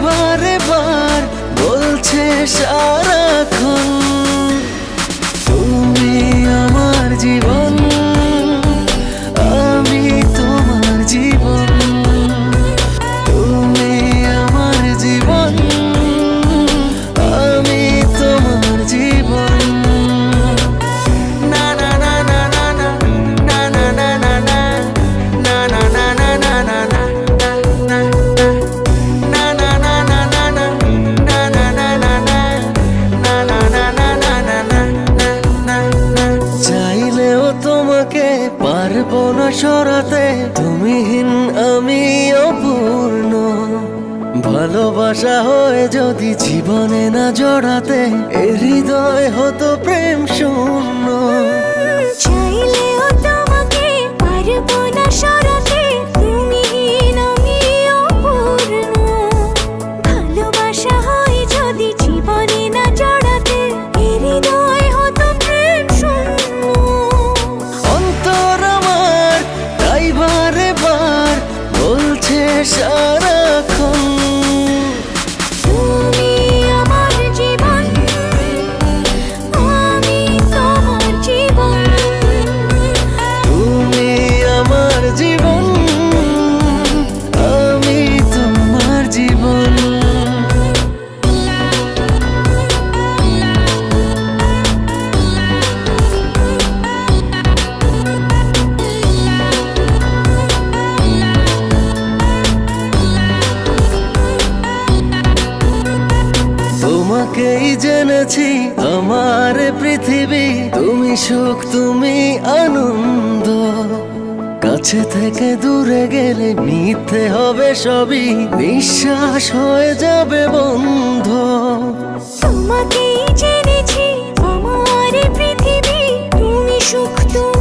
বারে বার বলছে সারাক্ষণ তুমি আমার জীবন, আমি তোমার জীবন। তুমি আমার জীবন, আমি তোমার জীবন। না না না না না না না না না না না না না না না না না না পারবো না সরাতে তুমিহীন আমি অপূর্ণ। ভালোবাসা হয়ে যদি জীবনে না জড়াতে এ হৃদয় হতো প্রেম শূন্য। চাইলেও তোমাকে পারবো না সরাতে তুমিহীন আমি অপূর্ণ। ভালোবাসা হয়ে যদি জীবনে না জড়াতে এ হৃদয় হতো প্রেম শূন্য। অন্তর আমার তাই বারে বার বলছে সারাক্ষণ তুমি আমার জীবন, আমি তোমার জীবন। তুমি আমার জীবন, আমি তোমার জীবন। তোমাকেই জেনেছি আমার পৃথিবী, তুমি সুখ তুমি আনন্দ। কাছে থেকে দূরে গেলে মিথ্যে হবে সবই, নিঃশ্বাস হয়ে যাবে বন্ধ। তোমাকেই জেনেছি আমার পৃথিবী, তুমি সুখ তুমি